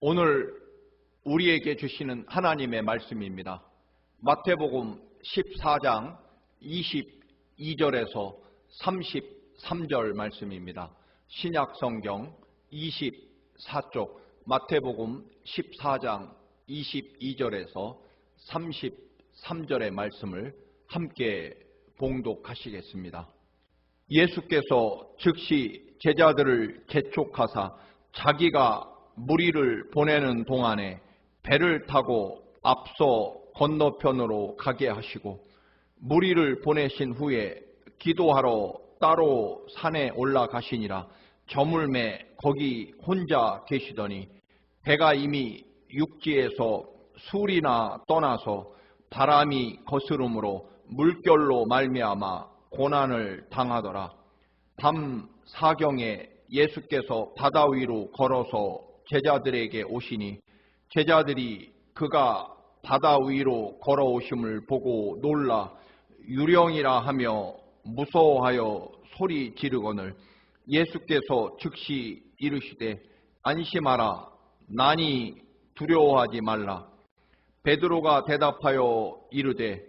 오늘 우리에게 주시는 하나님의 말씀입니다. 마태복음 14장 22절에서 33절 말씀입니다. 신약성경 24쪽 마태복음 14장 22절에서 33절의 말씀을 함께 봉독하시겠습니다. 예수께서 즉시 제자들을 재촉하사 자기가 무리를 보내는 동안에 배를 타고 앞서 건너편으로 가게 하시고, 무리를 보내신 후에 기도하러 따로 산에 올라가시니라. 저물매 거기 혼자 계시더니 배가 이미 육지에서 술이나 떠나서 바람이 거스름으로 물결로 말미암아 고난을 당하더라. 밤 사경에 예수께서 바다 위로 걸어서 제자들에게 오시니 제자들이 그가 바다 위로 걸어오심을 보고 놀라 유령이라 하며 무서워하여 소리 지르거늘, 예수께서 즉시 이르시되 안심하라, 나니 두려워하지 말라. 베드로가 대답하여 이르되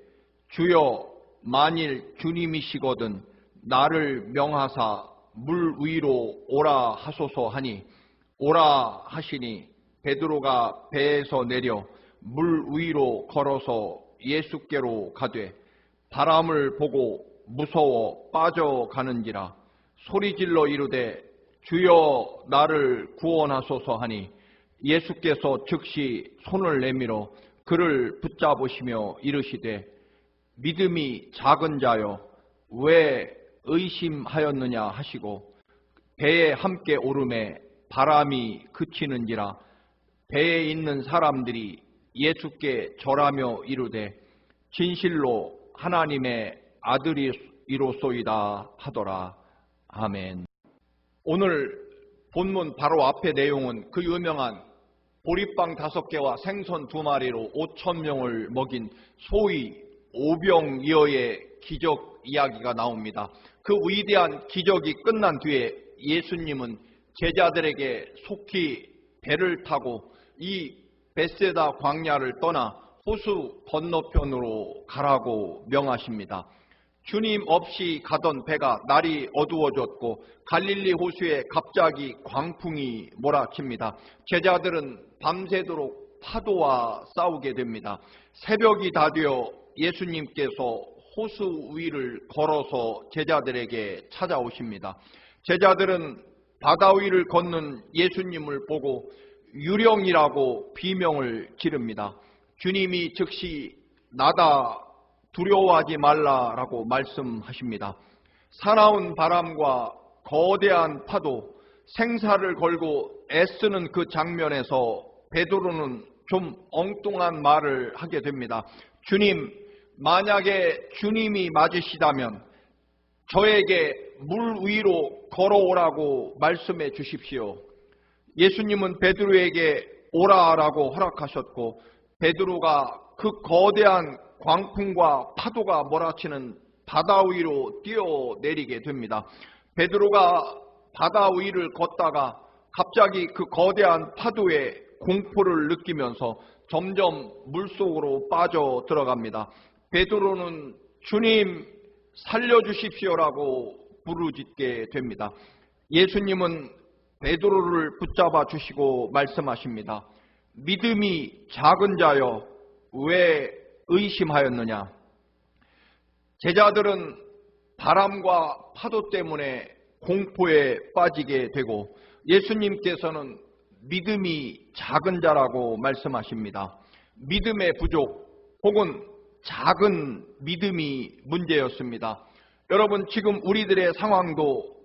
주여, 만일 주님이시거든 나를 명하사 물 위로 오라 하소서 하니, 오라 하시니 베드로가 배에서 내려 물 위로 걸어서 예수께로 가되 바람을 보고 무서워 빠져가는지라. 소리질러 이르되 주여, 나를 구원하소서 하니 예수께서 즉시 손을 내밀어 그를 붙잡으시며 이르시되 믿음이 작은 자여, 왜 의심하였느냐 하시고 배에 함께 오르매 바람이 그치는지라. 배에 있는 사람들이 예수께 절하며 이르되 진실로 하나님의 아들이로소이다 하더라. 아멘. 오늘 본문 바로 앞의 내용은 그 유명한 보리빵 5개와 생선 2마리로 5,000명을 먹인 소위 오병이어의 기적 이야기가 나옵니다. 그 위대한 기적이 끝난 뒤에 예수님은 제자들에게 속히 배를 타고 이 벳세다 광야를 떠나 호수 건너편으로 가라고 명하십니다. 주님 없이 가던 배가 날이 어두워졌고 갈릴리 호수에 갑자기 광풍이 몰아칩니다. 제자들은 밤새도록 파도와 싸우게 됩니다. 새벽이 다 되어 예수님께서 호수 위를 걸어서 제자들에게 찾아오십니다. 제자들은 바다 위를 걷는 예수님을 보고 유령이라고 비명을 지릅니다. 주님이 즉시 나다, 두려워하지 말라라고 말씀하십니다. 사나운 바람과 거대한 파도, 생사를 걸고 애쓰는 그 장면에서 베드로는 좀 엉뚱한 말을 하게 됩니다. 주님, 만약에 주님이 맞으시다면 저에게 물 위로 걸어오라고 말씀해 주십시오. 예수님은 베드로에게 오라라고 허락하셨고, 베드로가 그 거대한 광풍과 파도가 몰아치는 바다 위로 뛰어내리게 됩니다. 베드로가 바다 위를 걷다가 갑자기 그 거대한 파도에 공포를 느끼면서 점점 물속으로 빠져 들어갑니다. 베드로는 주님 살려주십시오라고 부르짖게 됩니다. 예수님은 베드로를 붙잡아 주시고 말씀하십니다. 믿음이 작은 자여, 왜 의심하였느냐. 제자들은 바람과 파도 때문에 공포에 빠지게 되고 예수님께서는 믿음이 작은 자라고 말씀하십니다. 믿음의 부족 혹은 작은 믿음이 문제였습니다. 여러분, 지금 우리들의 상황도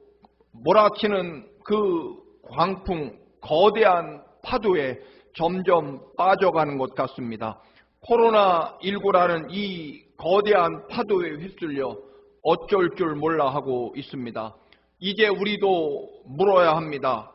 몰아치는 그 광풍, 거대한 파도에 점점 빠져가는 것 같습니다. 코로나19라는 이 거대한 파도에 휩쓸려 어쩔 줄 몰라 하고 있습니다. 이제 우리도 물어야 합니다.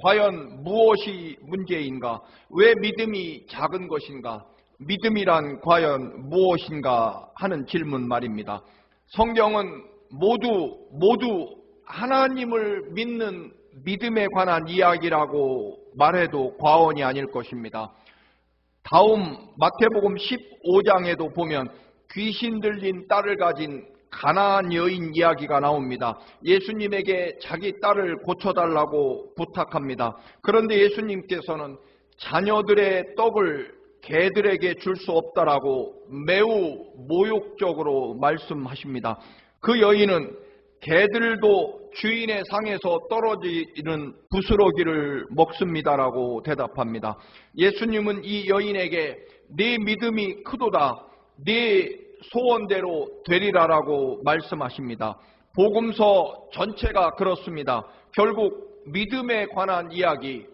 과연 무엇이 문제인가? 왜 믿음이 작은 것인가? 믿음이란 과연 무엇인가 하는 질문 말입니다. 성경은 모두 하나님을 믿는 믿음에 관한 이야기라고 말해도 과언이 아닐 것입니다. 다음 마태복음 15장에도 보면 귀신 들린 딸을 가진 가나안 여인 이야기가 나옵니다. 예수님에게 자기 딸을 고쳐달라고 부탁합니다. 그런데 예수님께서는 자녀들의 떡을 개들에게 줄 수 없다라고 매우 모욕적으로 말씀하십니다. 그 여인은 개들도 주인의 상에서 떨어지는 부스러기를 먹습니다라고 대답합니다. 예수님은 이 여인에게 네 믿음이 크도다, 네 소원대로 되리라라고 말씀하십니다. 복음서 전체가 그렇습니다. 결국 믿음에 관한 이야기,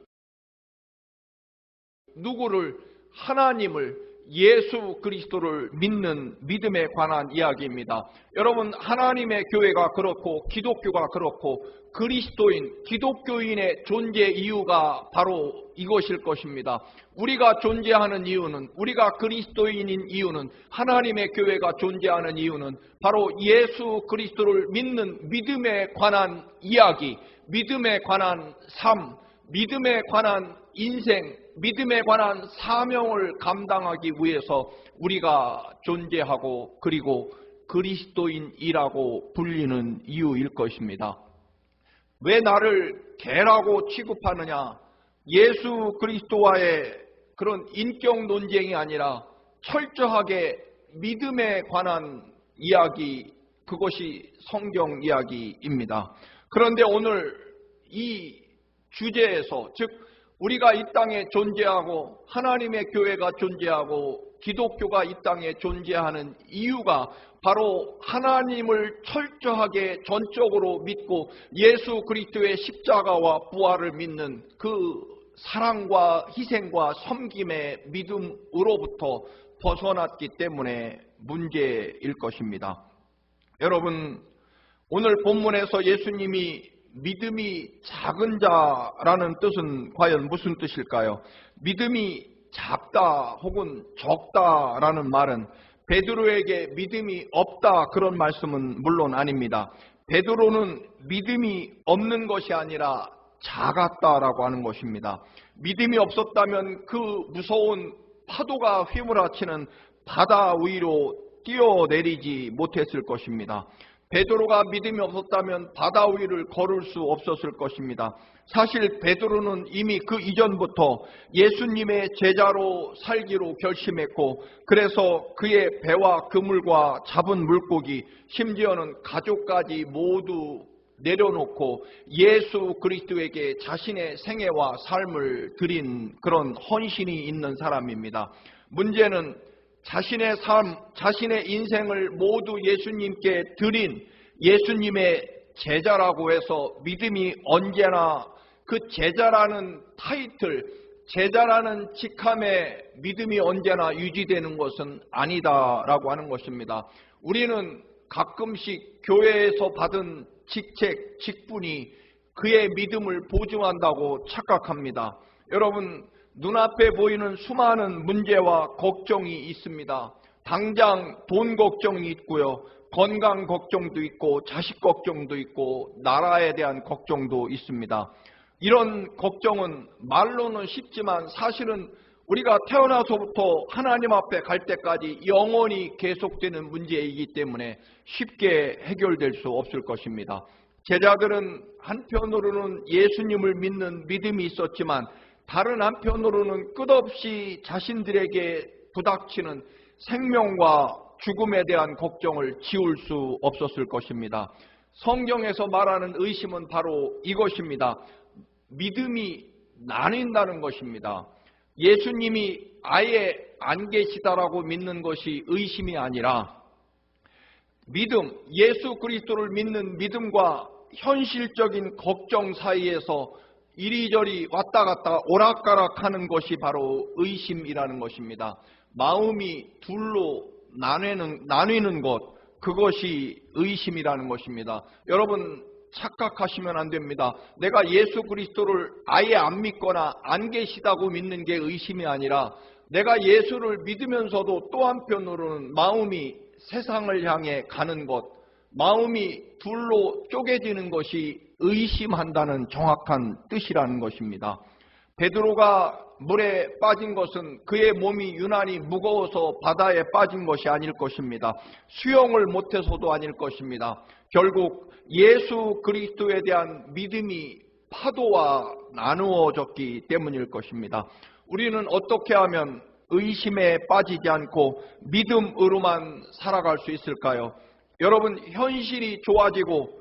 누구를? 하나님을, 예수 그리스도를 믿는 믿음에 관한 이야기입니다. 여러분, 하나님의 교회가 그렇고 기독교가 그렇고 그리스도인, 기독교인의 존재 이유가 바로 이것일 것입니다. 우리가 존재하는 이유는, 우리가 그리스도인인 이유는, 하나님의 교회가 존재하는 이유는 바로 예수 그리스도를 믿는 믿음에 관한 이야기, 믿음에 관한 삶, 믿음에 관한 인생, 믿음에 관한 사명을 감당하기 위해서 우리가 존재하고 그리고 그리스도인이라고 불리는 이유일 것입니다. 왜 나를 개라고 취급하느냐? 예수 그리스도와의 그런 인격 논쟁이 아니라 철저하게 믿음에 관한 이야기, 그것이 성경 이야기입니다. 그런데 오늘 이 주제에서, 즉 우리가 이 땅에 존재하고 하나님의 교회가 존재하고 기독교가 이 땅에 존재하는 이유가 바로 하나님을 철저하게 전적으로 믿고 예수 그리스도의 십자가와 부활을 믿는 그 사랑과 희생과 섬김의 믿음으로부터 벗어났기 때문에 문제일 것입니다. 여러분, 오늘 본문에서 예수님이 믿음이 작은 자라는 뜻은 과연 무슨 뜻일까요? 믿음이 작다 혹은 적다라는 말은 베드로에게 믿음이 없다 그런 말씀은 물론 아닙니다. 베드로는 믿음이 없는 것이 아니라 작았다라고 하는 것입니다. 믿음이 없었다면 그 무서운 파도가 휘몰아치는 바다 위로 뛰어내리지 못했을 것입니다. 베드로가 믿음이 없었다면 바다 위를 걸을 수 없었을 것입니다. 사실 베드로는 이미 그 이전부터 예수님의 제자로 살기로 결심했고, 그래서 그의 배와 그물과 잡은 물고기, 심지어는 가족까지 모두 내려놓고 예수 그리스도에게 자신의 생애와 삶을 드린 그런 헌신이 있는 사람입니다. 문제는 자신의 삶, 자신의 인생을 모두 예수님께 드린 예수님의 제자라고 해서 믿음이 언제나 그 제자라는 타이틀, 제자라는 직함에 믿음이 언제나 유지되는 것은 아니다라고 하는 것입니다. 우리는 가끔씩 교회에서 받은 직책, 직분이 그의 믿음을 보증한다고 착각합니다. 여러분, 눈앞에 보이는 수많은 문제와 걱정이 있습니다. 당장 돈 걱정이 있고요. 건강 걱정도 있고 자식 걱정도 있고 나라에 대한 걱정도 있습니다. 이런 걱정은 말로는 쉽지만 사실은 우리가 태어나서부터 하나님 앞에 갈 때까지 영원히 계속되는 문제이기 때문에 쉽게 해결될 수 없을 것입니다. 제자들은 한편으로는 예수님을 믿는 믿음이 있었지만 다른 한편으로는 끝없이 자신들에게 부닥치는 생명과 죽음에 대한 걱정을 지울 수 없었을 것입니다. 성경에서 말하는 의심은 바로 이것입니다. 믿음이 나뉜다는 것입니다. 예수님이 아예 안 계시다라고 믿는 것이 의심이 아니라 믿음, 예수 그리스도를 믿는 믿음과 현실적인 걱정 사이에서 이리저리 왔다 갔다 오락가락하는 것이 바로 의심이라는 것입니다. 마음이 둘로 나뉘는 것, 그것이 의심이라는 것입니다. 여러분, 착각하시면 안 됩니다. 내가 예수 그리스도를 아예 안 믿거나 안 계시다고 믿는 게 의심이 아니라 내가 예수를 믿으면서도 또 한편으로는 마음이 세상을 향해 가는 것, 마음이 둘로 쪼개지는 것이 의심한다는 정확한 뜻이라는 것입니다. 베드로가 물에 빠진 것은 그의 몸이 유난히 무거워서 바다에 빠진 것이 아닐 것입니다. 수영을 못해서도 아닐 것입니다. 결국 예수 그리스도에 대한 믿음이 파도와 나누어졌기 때문일 것입니다. 우리는 어떻게 하면 의심에 빠지지 않고 믿음으로만 살아갈 수 있을까요? 여러분, 현실이 좋아지고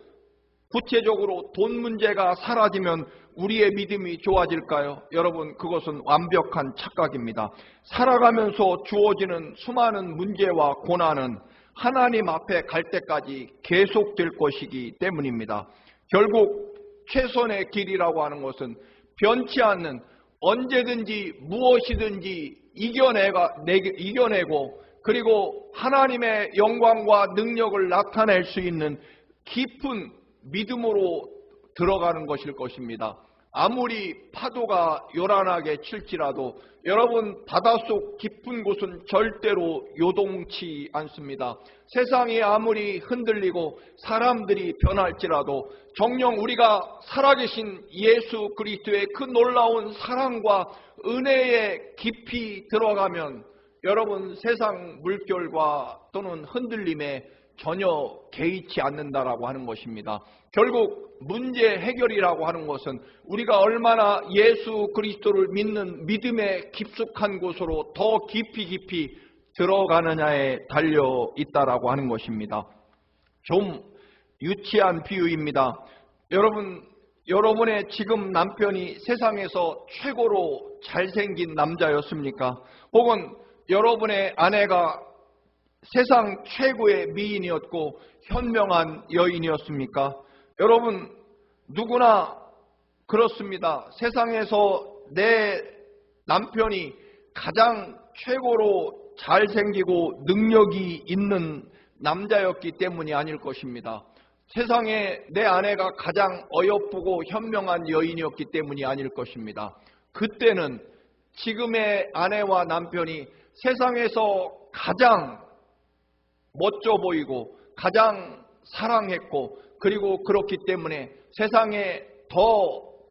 구체적으로 돈 문제가 사라지면 우리의 믿음이 좋아질까요? 여러분, 그것은 완벽한 착각입니다. 살아가면서 주어지는 수많은 문제와 고난은 하나님 앞에 갈 때까지 계속될 것이기 때문입니다. 결국 최선의 길이라고 하는 것은 변치 않는, 언제든지 무엇이든지 이겨내고 그리고 하나님의 영광과 능력을 나타낼 수 있는 깊은 믿음으로 들어가는 것일 것입니다. 아무리 파도가 요란하게 칠지라도 여러분, 바닷속 깊은 곳은 절대로 요동치 않습니다. 세상이 아무리 흔들리고 사람들이 변할지라도 정녕 우리가 살아계신 예수 그리스도의 그 놀라운 사랑과 은혜에 깊이 들어가면 여러분, 세상 물결과 또는 흔들림에 전혀 개의치 않는다라고 하는 것입니다. 결국 문제 해결이라고 하는 것은 우리가 얼마나 예수 그리스도를 믿는 믿음의 깊숙한 곳으로 더 깊이 들어가느냐에 달려 있다라고 하는 것입니다. 좀 유치한 비유입니다. 여러분의 지금 남편이 세상에서 최고로 잘생긴 남자였습니까? 혹은 여러분의 아내가 세상 최고의 미인이었고 현명한 여인이었습니까? 여러분, 누구나 그렇습니다. 세상에서 내 남편이 가장 최고로 잘생기고 능력이 있는 남자였기 때문이 아닐 것입니다. 세상에 내 아내가 가장 어여쁘고 현명한 여인이었기 때문이 아닐 것입니다. 그때는 지금의 아내와 남편이 세상에서 가장 멋져 보이고 가장 사랑했고 그리고 그렇기 때문에 세상에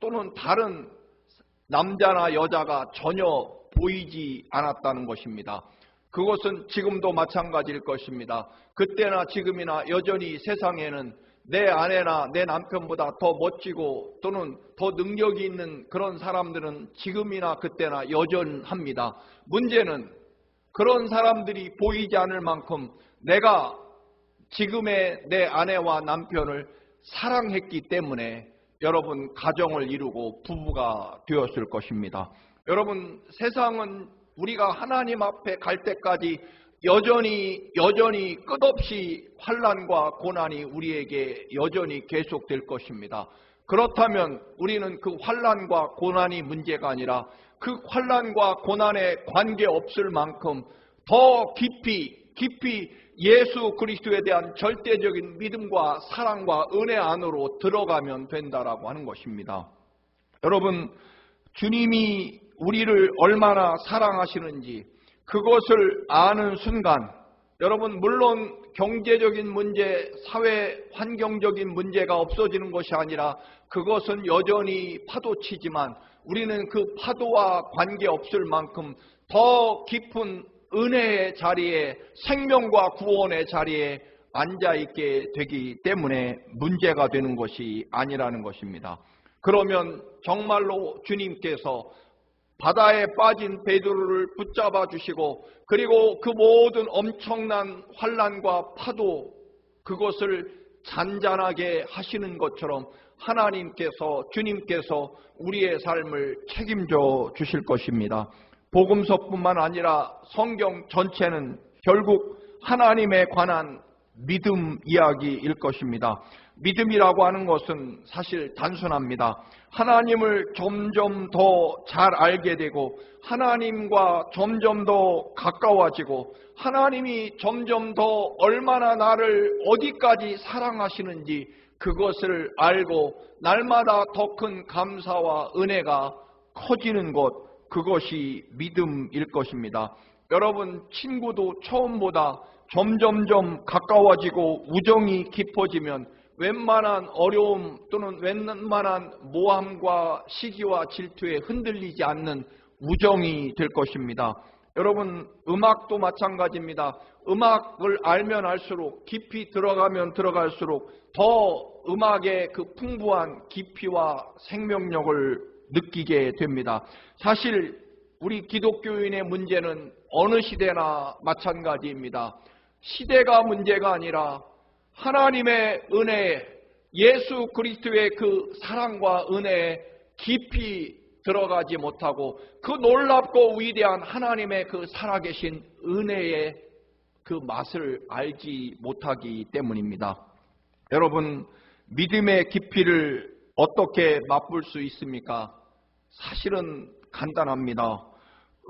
또는 다른 남자나 여자가 전혀 보이지 않았다는 것입니다. 그것은 지금도 마찬가지일 것입니다. 그때나 지금이나 여전히 세상에는 내 아내나 내 남편보다 더 멋지고 또는 더 능력이 있는 그런 사람들은 지금이나 그때나 여전합니다. 문제는 그런 사람들이 보이지 않을 만큼 내가 지금의 내 아내와 남편을 사랑했기 때문에 여러분, 가정을 이루고 부부가 되었을 것입니다. 여러분, 세상은 우리가 하나님 앞에 갈 때까지 여전히 끝없이 환난과 고난이 우리에게 여전히 계속될 것입니다. 그렇다면 우리는 그 환난과 고난이 문제가 아니라 그 환난과 고난에 관계없을 만큼 더 깊이 예수 그리스도에 대한 절대적인 믿음과 사랑과 은혜 안으로 들어가면 된다라고 하는 것입니다. 여러분, 주님이 우리를 얼마나 사랑하시는지 그것을 아는 순간, 여러분, 물론 경제적인 문제, 사회 환경적인 문제가 없어지는 것이 아니라 그것은 여전히 파도치지만 우리는 그 파도와 관계없을 만큼 더 깊은 은혜의 자리에, 생명과 구원의 자리에 앉아있게 되기 때문에 문제가 되는 것이 아니라는 것입니다. 그러면 정말로 주님께서 바다에 빠진 베드로를 붙잡아 주시고 그리고 그 모든 엄청난 환난과 파도, 그것을 잔잔하게 하시는 것처럼 주님께서 우리의 삶을 책임져 주실 것입니다. 복음서뿐만 아니라 성경 전체는 결국 하나님에 관한 믿음 이야기일 것입니다. 믿음이라고 하는 것은 사실 단순합니다. 하나님을 점점 더 잘 알게 되고 하나님과 점점 더 가까워지고 하나님이 점점 더 얼마나 나를 어디까지 사랑하시는지 그것을 알고 날마다 더 큰 감사와 은혜가 커지는 것, 그것이 믿음일 것입니다. 여러분, 친구도 처음보다 점점점 가까워지고 우정이 깊어지면 웬만한 어려움 또는 웬만한 모함과 시기와 질투에 흔들리지 않는 우정이 될 것입니다. 여러분, 음악도 마찬가지입니다. 음악을 알면 알수록, 깊이 들어가면 들어갈수록 더 음악의 그 풍부한 깊이와 생명력을 느끼게 됩니다. 사실 우리 기독교인의 문제는 어느 시대나 마찬가지입니다. 시대가 문제가 아니라 하나님의 은혜, 예수 그리스도의 그 사랑과 은혜에 깊이 들어가지 못하고 그 놀랍고 위대한 하나님의 그 살아계신 은혜의 그 맛을 알지 못하기 때문입니다. 여러분, 믿음의 깊이를 어떻게 맛볼 수 있습니까? 사실은 간단합니다.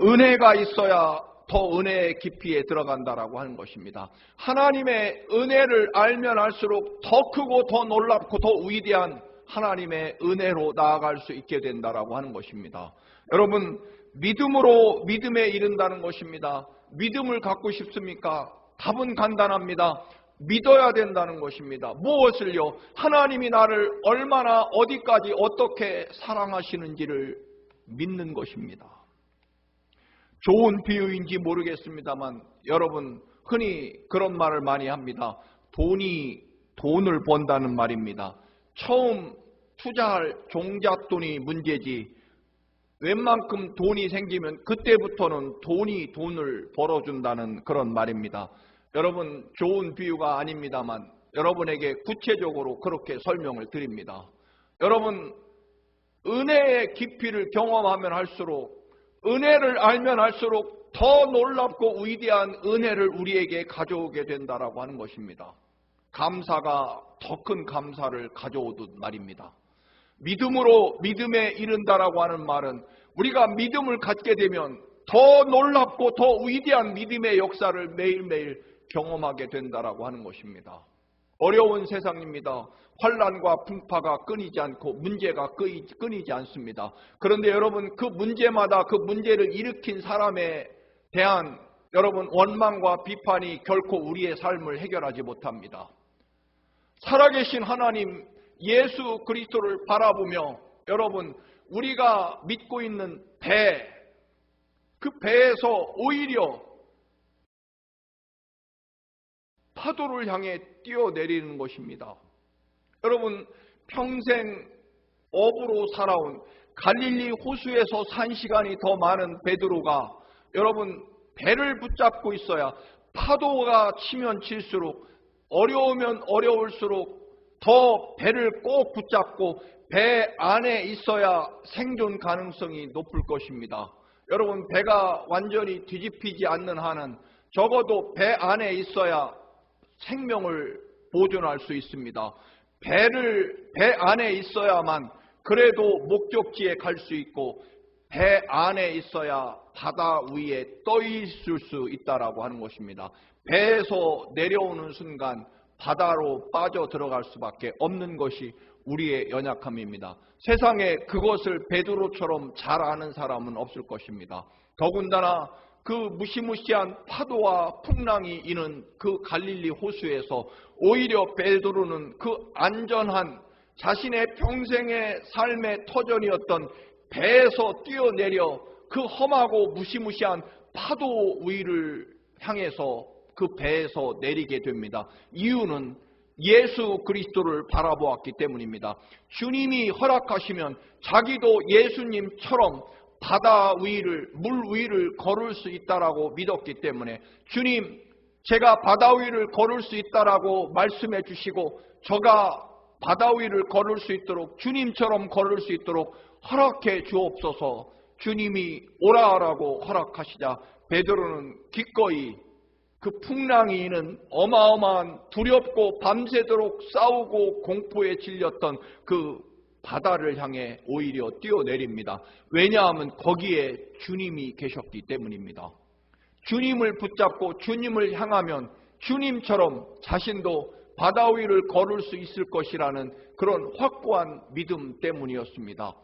은혜가 있어야 더 은혜의 깊이에 들어간다라고 하는 것입니다. 하나님의 은혜를 알면 알수록 더 크고 더 놀랍고 더 위대한 하나님의 은혜로 나아갈 수 있게 된다라고 하는 것입니다. 여러분, 믿음으로 믿음에 이른다는 것입니다. 믿음을 갖고 싶습니까? 답은 간단합니다. 믿어야 된다는 것입니다. 무엇을요? 하나님이 나를 얼마나 어디까지 어떻게 사랑하시는지를 믿는 것입니다. 좋은 비유인지 모르겠습니다만 여러분, 흔히 그런 말을 많이 합니다. 돈이 돈을 번다는 말입니다. 처음 투자할 종잣돈이 문제지 웬만큼 돈이 생기면 그때부터는 돈이 돈을 벌어준다는 그런 말입니다. 여러분, 좋은 비유가 아닙니다만 여러분에게 구체적으로 그렇게 설명을 드립니다. 여러분, 은혜의 깊이를 경험하면 할수록, 은혜를 알면 알수록 더 놀랍고 위대한 은혜를 우리에게 가져오게 된다라고 하는 것입니다. 감사가 더 큰 감사를 가져오듯 말입니다. 믿음으로 믿음에 이른다라고 하는 말은 우리가 믿음을 갖게 되면 더 놀랍고 더 위대한 믿음의 역사를 매일매일 경험하게 된다라고 하는 것입니다. 어려운 세상입니다. 환난과 풍파가 끊이지 않고 문제가 끊이지 않습니다. 그런데 여러분, 그 문제마다 그 문제를 일으킨 사람에 대한 여러분 원망과 비판이 결코 우리의 삶을 해결하지 못합니다. 살아계신 하나님 예수 그리스도를 바라보며 여러분, 우리가 믿고 있는 배, 그 배에서 오히려 파도를 향해 뛰어내리는 것입니다. 여러분, 평생 어부로 살아온 갈릴리 호수에서 산 시간이 더 많은 베드로가 여러분, 배를 붙잡고 있어야 파도가 치면 칠수록 어려우면 어려울수록 더 배를 꼭 붙잡고 배 안에 있어야 생존 가능성이 높을 것입니다. 여러분, 배가 완전히 뒤집히지 않는 한은 적어도 배 안에 있어야 생명을 보존할 수 있습니다. 배 안에 있어야만 그래도 목적지에 갈 수 있고 배 안에 있어야 바다 위에 떠 있을 수 있다라고 하는 것입니다. 배에서 내려오는 순간 바다로 빠져 들어갈 수밖에 없는 것이 우리의 연약함입니다. 세상에 그것을 베드로처럼 잘 아는 사람은 없을 것입니다. 더군다나 그 무시무시한 파도와 풍랑이 이는 그 갈릴리 호수에서 오히려 베드로는 그 안전한 자신의 평생의 삶의 터전이었던 배에서 뛰어내려 그 험하고 무시무시한 파도 위를 향해서 그 배에서 내리게 됩니다. 이유는 예수 그리스도를 바라보았기 때문입니다. 주님이 허락하시면 자기도 예수님처럼 바다 위를, 물 위를 걸을 수 있다라고 믿었기 때문에 주님, 제가 바다 위를 걸을 수 있다라고 말씀해 주시고 저가 바다 위를 걸을 수 있도록 주님처럼 걸을 수 있도록 허락해 주옵소서. 주님이 오라라고 허락하시자 베드로는 기꺼이 그 풍랑이 있는 어마어마한 두렵고 밤새도록 싸우고 공포에 질렸던 그 바다를 향해 오히려 뛰어내립니다. 왜냐하면 거기에 주님이 계셨기 때문입니다. 주님을 붙잡고 주님을 향하면 주님처럼 자신도 바다 위를 걸을 수 있을 것이라는 그런 확고한 믿음 때문이었습니다.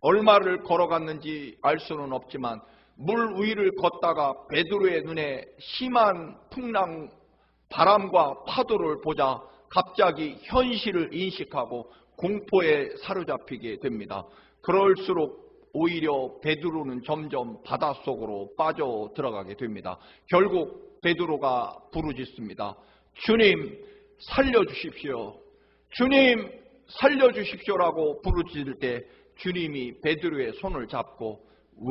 얼마를 걸어갔는지 알 수는 없지만 물 위를 걷다가 베드로의 눈에 심한 풍랑 바람과 파도를 보자 갑자기 현실을 인식하고 공포에 사로잡히게 됩니다. 그럴수록 오히려 베드로는 점점 바닷속으로 빠져 들어가게 됩니다. 결국 베드로가 부르짖습니다. 주님 살려주십시오. 주님 살려주십시오라고 부르짖을 때 주님이 베드로의 손을 잡고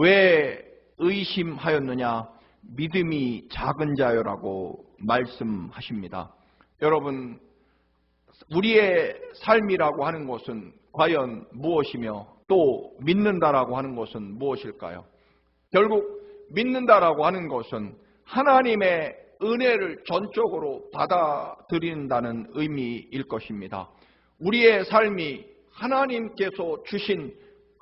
왜 의심하였느냐, 믿음이 작은 자여라고 말씀하십니다. 여러분, 우리의 삶이라고 하는 것은 과연 무엇이며 또 믿는다라고 하는 것은 무엇일까요? 결국 믿는다라고 하는 것은 하나님의 은혜를 전적으로 받아들인다는 의미일 것입니다. 우리의 삶이 하나님께서 주신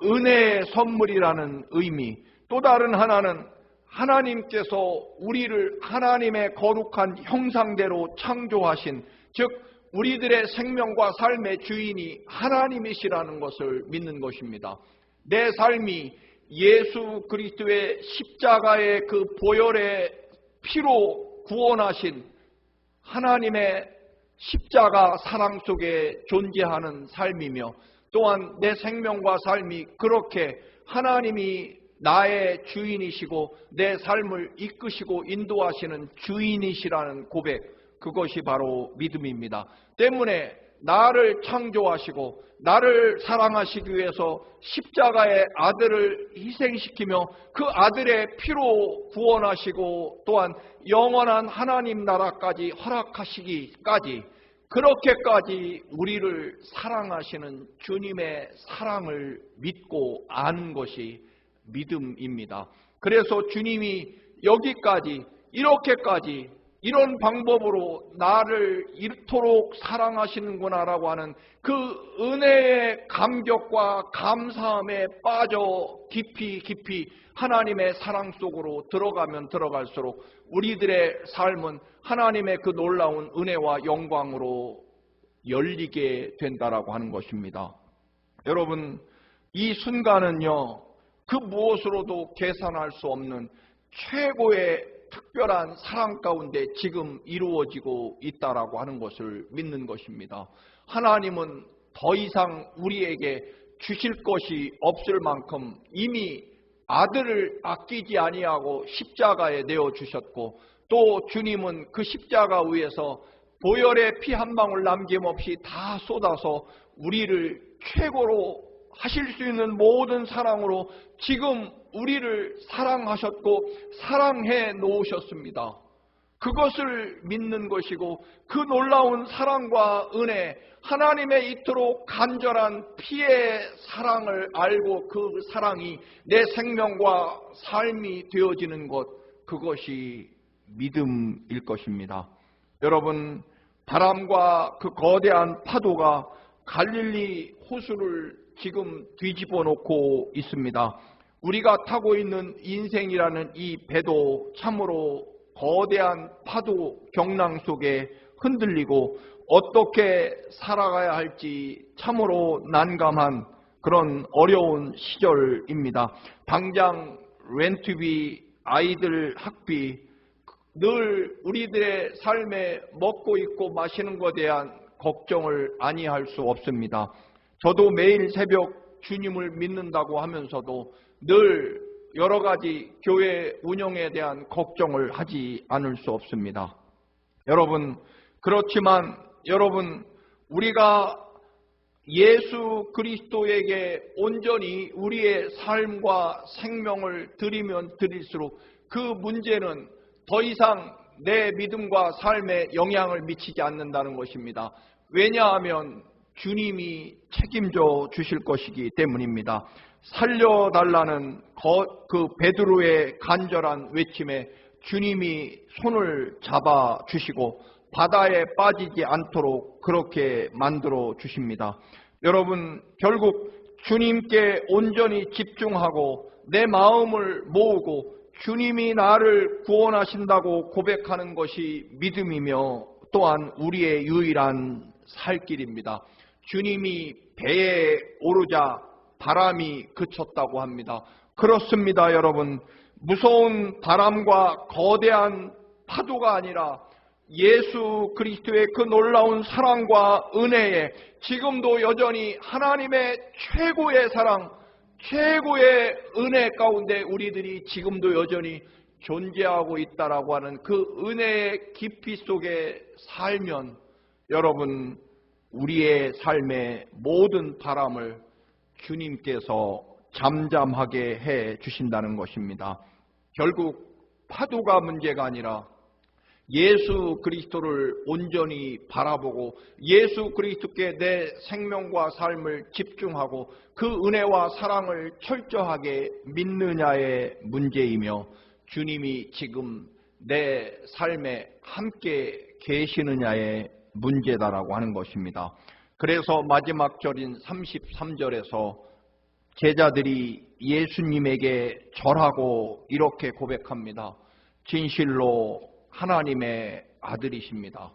은혜의 선물이라는 의미, 또 다른 하나는 하나님께서 우리를 하나님의 거룩한 형상대로 창조하신, 즉 우리들의 생명과 삶의 주인이 하나님이시라는 것을 믿는 것입니다. 내 삶이 예수 그리스도의 십자가의 그 보혈의 피로 구원하신 하나님의 십자가 사랑 속에 존재하는 삶이며, 또한 내 생명과 삶이 그렇게 하나님이 나의 주인이시고 내 삶을 이끄시고 인도하시는 주인이시라는 고백, 그것이 바로 믿음입니다. 때문에 나를 창조하시고 나를 사랑하시기 위해서 십자가의 아들을 희생시키며 그 아들의 피로 구원하시고 또한 영원한 하나님 나라까지 허락하시기까지, 그렇게까지 우리를 사랑하시는 주님의 사랑을 믿고 아는 것이 믿음입니다. 그래서 주님이 여기까지, 이렇게까지, 이런 방법으로 나를 이토록 사랑하시는구나라고 하는 그 은혜의 감격과 감사함에 빠져 깊이 하나님의 사랑 속으로 들어가면 들어갈수록 우리들의 삶은 하나님의 그 놀라운 은혜와 영광으로 열리게 된다라고 하는 것입니다. 여러분, 이 순간은요, 그 무엇으로도 계산할 수 없는 최고의 특별한 사랑 가운데 지금 이루어지고 있다라고 하는 것을 믿는 것입니다. 하나님은 더 이상 우리에게 주실 것이 없을 만큼 이미 아들을 아끼지 아니하고 십자가에 내어주셨고, 또 주님은 그 십자가 위에서 보혈의 피 한 방울 남김없이 다 쏟아서 우리를 최고로 하실 수 있는 모든 사랑으로 지금 우리를 사랑하셨고 사랑해 놓으셨습니다. 그것을 믿는 것이고, 그 놀라운 사랑과 은혜, 하나님의 이토록 간절한 피의 사랑을 알고 그 사랑이 내 생명과 삶이 되어지는 것, 그것이 믿음일 것입니다. 여러분, 바람과 그 거대한 파도가 갈릴리 호수를 지금 뒤집어 놓고 있습니다. 우리가 타고 있는 인생이라는 이 배도 참으로 거대한 파도 경랑 속에 흔들리고 어떻게 살아가야 할지 참으로 난감한 그런 어려운 시절입니다. 당장 렌트비, 아이들 학비, 늘 우리들의 삶에 먹고 입고 마시는 것에 대한 걱정을 아니할 수 없습니다. 저도 매일 새벽 주님을 믿는다고 하면서도 늘 여러 가지 교회 운영에 대한 걱정을 하지 않을 수 없습니다. 여러분, 그렇지만 여러분, 우리가 예수 그리스도에게 온전히 우리의 삶과 생명을 드리면 드릴수록 그 문제는 더 이상 내 믿음과 삶에 영향을 미치지 않는다는 것입니다. 왜냐하면 주님이 책임져 주실 것이기 때문입니다. 살려달라는 그 베드로의 간절한 외침에 주님이 손을 잡아 주시고 바다에 빠지지 않도록 그렇게 만들어 주십니다. 여러분, 결국 주님께 온전히 집중하고 내 마음을 모으고 주님이 나를 구원하신다고 고백하는 것이 믿음이며 또한 우리의 유일한 살 길입니다. 주님이 배에 오르자 바람이 그쳤다고 합니다. 그렇습니다, 여러분. 무서운 바람과 거대한 파도가 아니라 예수 그리스도의 그 놀라운 사랑과 은혜에 지금도 여전히 하나님의 최고의 사랑, 최고의 은혜 가운데 우리들이 지금도 여전히 존재하고 있다라고 하는 그 은혜의 깊이 속에 살면 여러분, 우리의 삶의 모든 바람을 주님께서 잠잠하게 해 주신다는 것입니다. 결국 파도가 문제가 아니라 예수 그리스도를 온전히 바라보고 예수 그리스도께 내 생명과 삶을 집중하고 그 은혜와 사랑을 철저하게 믿느냐의 문제이며, 주님이 지금 내 삶에 함께 계시느냐의 문제다라고 하는 것입니다. 그래서 마지막 절인 33절에서 제자들이 예수님에게 절하고 이렇게 고백합니다. 진실로 하나님의 아들이십니다.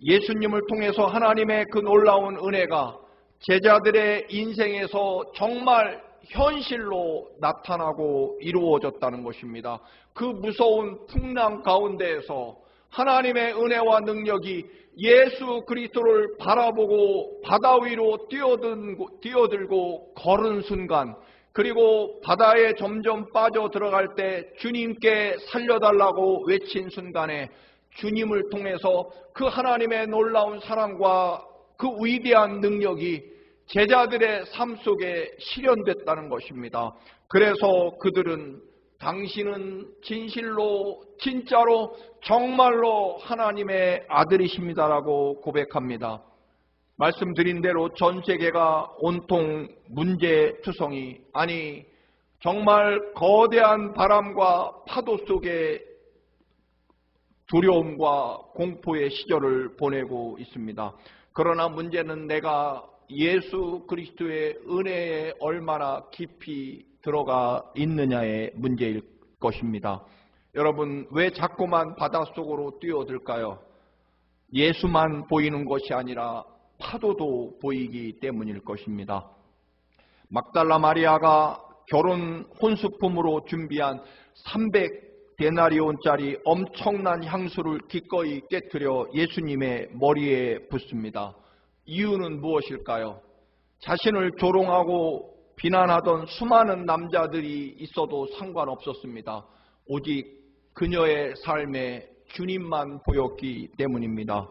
예수님을 통해서 하나님의 그 놀라운 은혜가 제자들의 인생에서 정말 현실로 나타나고 이루어졌다는 것입니다. 그 무서운 풍랑 가운데에서 하나님의 은혜와 능력이 예수 그리스도를 바라보고 바다 위로 뛰어들고 걸은 순간, 그리고 바다에 점점 빠져 들어갈 때 주님께 살려달라고 외친 순간에 주님을 통해서 그 하나님의 놀라운 사랑과 그 위대한 능력이 제자들의 삶 속에 실현됐다는 것입니다. 그래서 그들은 당신은 진실로 진짜로 정말로 하나님의 아들이십니다라고 고백합니다. 말씀드린 대로 전 세계가 온통 문제투성이, 아니 정말 거대한 바람과 파도 속에 두려움과 공포의 시절을 보내고 있습니다. 그러나 문제는 내가 예수 그리스도의 은혜에 얼마나 깊이 들어가 있느냐의 문제일 것입니다. 여러분, 왜 자꾸만 바닷속으로 뛰어들까요? 예수만 보이는 것이 아니라 파도도 보이기 때문일 것입니다. 막달라 마리아가 결혼 혼수품으로 준비한 300데나리온짜리 엄청난 향수를 기꺼이 깨뜨려 예수님의 머리에 붓습니다. 이유는 무엇일까요? 자신을 조롱하고 비난하던 수많은 남자들이 있어도 상관없었습니다. 오직 그녀의 삶에 주님만 보였기 때문입니다.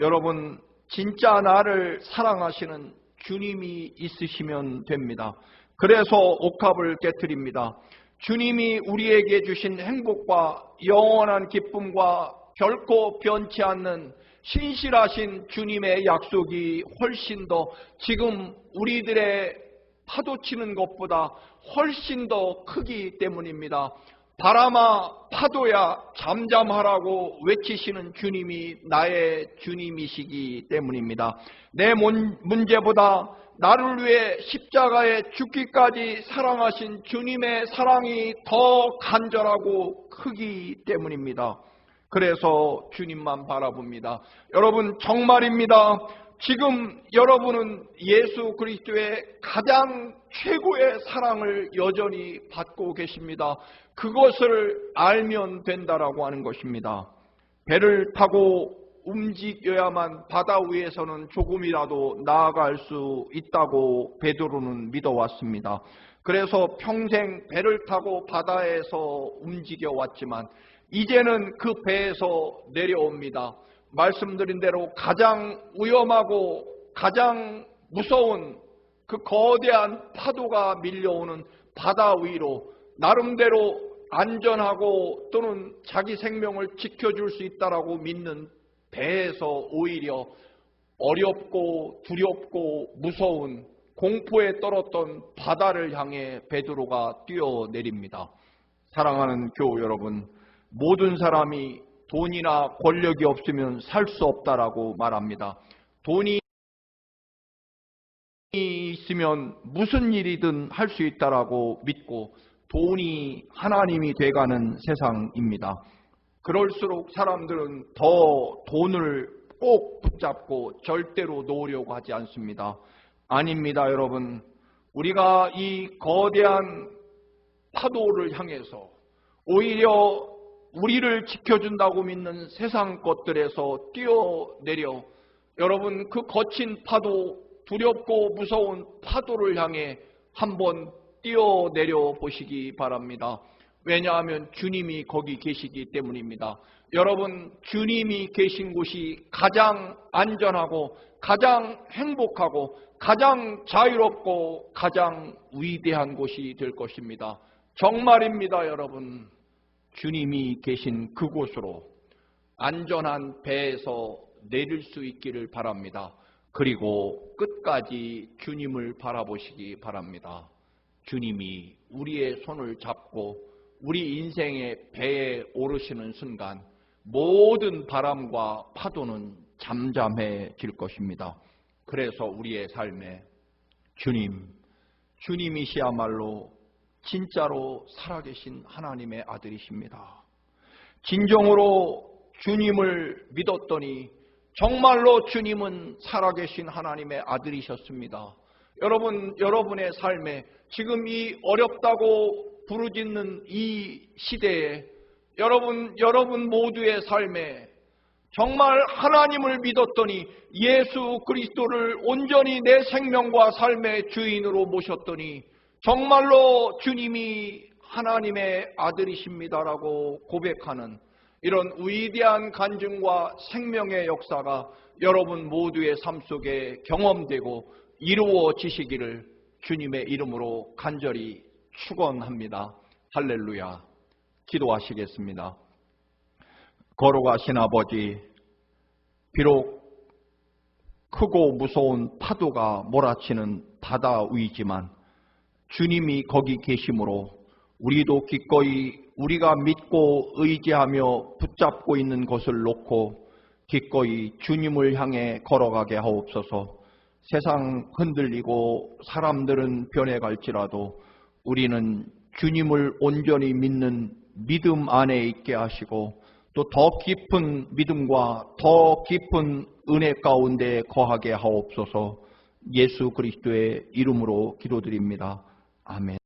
여러분, 진짜 나를 사랑하시는 주님이 있으시면 됩니다. 그래서 옥합을 깨뜨립니다. 주님이 우리에게 주신 행복과 영원한 기쁨과 결코 변치 않는 신실하신 주님의 약속이 훨씬 더 지금 우리들의 파도치는 것보다 훨씬 더 크기 때문입니다. 바람아 파도야 잠잠하라고 외치시는 주님이 나의 주님이시기 때문입니다. 내 문제보다 나를 위해 십자가에 죽기까지 사랑하신 주님의 사랑이 더 간절하고 크기 때문입니다. 그래서 주님만 바라봅니다. 여러분, 정말입니다. 지금 여러분은 예수 그리스도의 가장 최고의 사랑을 여전히 받고 계십니다. 그것을 알면 된다라고 하는 것입니다. 배를 타고 움직여야만 바다 위에서는 조금이라도 나아갈 수 있다고 베드로는 믿어왔습니다. 그래서 평생 배를 타고 바다에서 움직여왔지만 이제는 그 배에서 내려옵니다. 말씀드린 대로 가장 위험하고 가장 무서운 그 거대한 파도가 밀려오는 바다 위로 나름대로 안전하고 또는 자기 생명을 지켜줄 수 있다라고 믿는 배에서 오히려 어렵고 두렵고 무서운 공포에 떨었던 바다를 향해 베드로가 뛰어내립니다. 사랑하는 교우 여러분, 모든 사람이 돈이나 권력이 없으면 살 수 없다라고 말합니다. 돈이 있으면 무슨 일이든 할 수 있다라고 믿고 돈이 하나님이 돼가는 세상입니다. 그럴수록 사람들은 더 돈을 꼭 붙잡고 절대로 놓으려고 하지 않습니다. 아닙니다, 여러분. 우리가 이 거대한 파도를 향해서 오히려 우리를 지켜준다고 믿는 세상 것들에서 뛰어내려 여러분 그 거친 파도, 두렵고 무서운 파도를 향해 한번 뛰어내려 보시기 바랍니다. 왜냐하면 주님이 거기 계시기 때문입니다. 여러분, 주님이 계신 곳이 가장 안전하고 가장 행복하고 가장 자유롭고 가장 위대한 곳이 될 것입니다. 정말입니다, 여러분. 주님이 계신 그곳으로 안전한 배에서 내릴 수 있기를 바랍니다. 그리고 끝까지 주님을 바라보시기 바랍니다. 주님이 우리의 손을 잡고 우리 인생의 배에 오르시는 순간 모든 바람과 파도는 잠잠해질 것입니다. 그래서 우리의 삶에 주님이시야말로 진짜로 살아계신 하나님의 아들이십니다. 진정으로 주님을 믿었더니 정말로 주님은 살아계신 하나님의 아들이셨습니다. 여러분, 여러분의 삶에 지금 이 어렵다고 부르짖는 이 시대에 여러분 모두의 삶에 정말 하나님을 믿었더니 예수 그리스도를 온전히 내 생명과 삶의 주인으로 모셨더니 정말로 주님이 하나님의 아들이십니다라고 고백하는 이런 위대한 간증과 생명의 역사가 여러분 모두의 삶 속에 경험되고 이루어지시기를 주님의 이름으로 간절히 축원합니다. 할렐루야. 기도하시겠습니다. 걸어가신 아버지, 비록 크고 무서운 파도가 몰아치는 바다 위지만 주님이 거기 계심으로 우리도 기꺼이 우리가 믿고 의지하며 붙잡고 있는 것을 놓고 기꺼이 주님을 향해 걸어가게 하옵소서. 세상 흔들리고 사람들은 변해갈지라도 우리는 주님을 온전히 믿는 믿음 안에 있게 하시고 또 더 깊은 믿음과 더 깊은 은혜 가운데 거하게 하옵소서. 예수 그리스도의 이름으로 기도드립니다. 아멘.